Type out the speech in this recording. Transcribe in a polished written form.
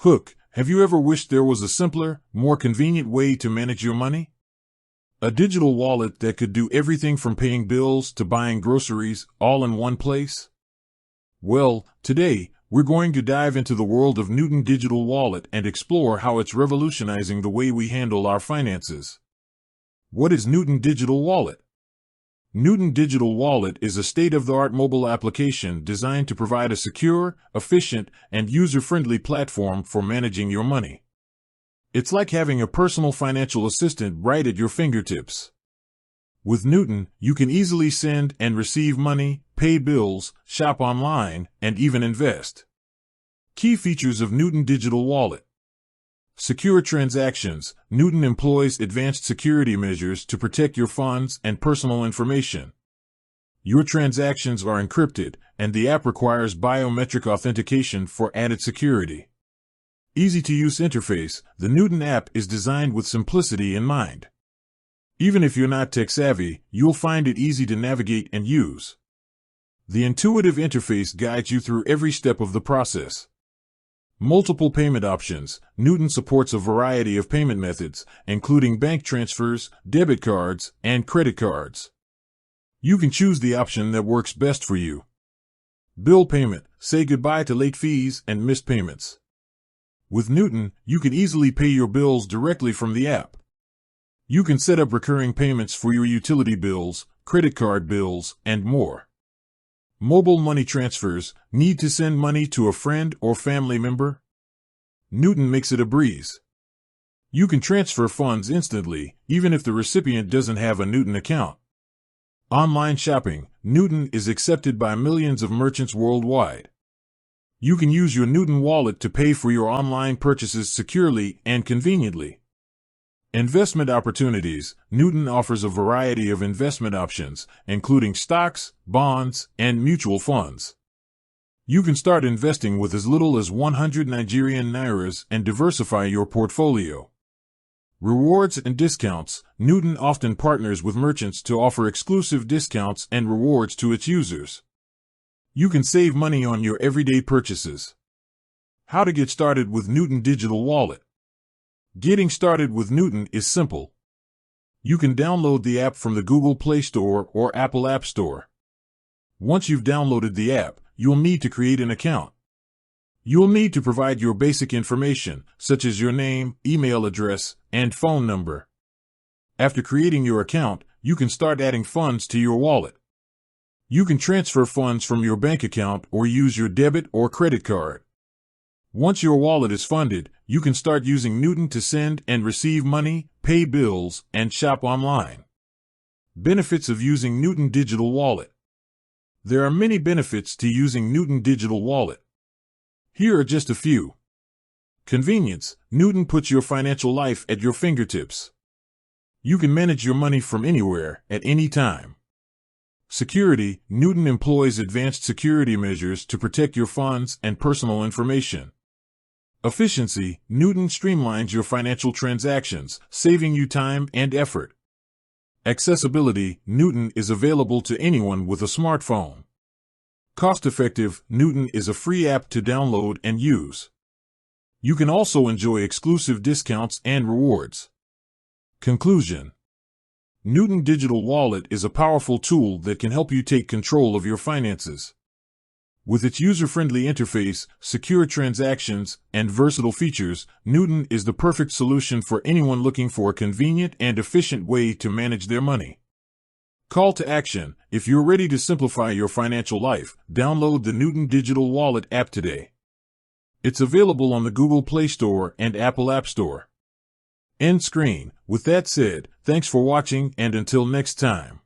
Hook, have you ever wished there was a simpler, more convenient way to manage your money? A digital wallet that could do everything from paying bills to buying groceries all in one place? Well, today, we're going to dive into the world of Nuggs Digital Wallet and explore how it's revolutionizing the way we handle our finances. What is Nuggs Digital Wallet? Nuggs Digital Wallet is a state-of-the-art mobile application designed to provide a secure, efficient, and user-friendly platform for managing your money. It's like having a personal financial assistant right at your fingertips. With Nuggs, you can easily send and receive money, pay bills, shop online, and even invest. Key features of Nuggs Digital Wallet. Secure transactions. Nuggs employs advanced security measures to protect your funds and personal information. Your transactions are encrypted, and the app requires biometric authentication for added security. Easy-to-use interface. The Nuggs app is designed with simplicity in mind. Even if you're not tech-savvy, you'll find it easy to navigate and use. The intuitive interface guides you through every step of the process. Multiple payment options. Nuggs supports a variety of payment methods, including bank transfers, debit cards, and credit cards. You can choose the option that works best for you. Bill payment. Say goodbye to late fees and missed payments. With Nuggs, you can easily pay your bills directly from the app. You can set up recurring payments for your utility bills, credit card bills, and more. Mobile money transfers. Need to send money to a friend or family member? Nuggs makes it a breeze. You can transfer funds instantly, even if the recipient doesn't have a Nuggs account. Online shopping. Nuggs is accepted by millions of merchants worldwide. You can use your Nuggs wallet to pay for your online purchases securely and conveniently. Investment opportunities. Nuggs offers a variety of investment options, including stocks, bonds, and mutual funds. You can start investing with as little as 100 Nigerian Nairas and diversify your portfolio. Rewards and discounts. Nuggs often partners with merchants to offer exclusive discounts and rewards to its users. You can save money on your everyday purchases. How to get started with Nuggs Digital Wallet. Getting started with Nuggs is simple. You can download the app from the Google Play Store or Apple App Store. Once you've downloaded the app, you'll need to create an account. You'll need to provide your basic information, such as your name, email address, and phone number. After creating your account, you can start adding funds to your wallet. You can transfer funds from your bank account or use your debit or credit card. Once your wallet is funded, you can start using Nuggs to send and receive money, pay bills, and shop online. Benefits of using Nuggs Digital Wallet. There are many benefits to using Nuggs Digital Wallet. Here are just a few. Convenience. Nuggs puts your financial life at your fingertips. You can manage your money from anywhere, at any time. Security. Nuggs employs advanced security measures to protect your funds and personal information. Efficiency. Nuggs streamlines your financial transactions, saving you time and effort. Accessibility. Nuggs is available to anyone with a smartphone. Cost-effective. Nuggs is a free app to download and use. You can also enjoy exclusive discounts and rewards. Conclusion. Nuggs Digital Wallet is a powerful tool that can help you take control of your finances. With its user-friendly interface, secure transactions, and versatile features, Nuggs is the perfect solution for anyone looking for a convenient and efficient way to manage their money. Call to action. If you're ready to simplify your financial life, download the Nuggs Digital Wallet app today. It's available on the Google Play Store and Apple App Store. End screen. With that said, thanks for watching, and until next time.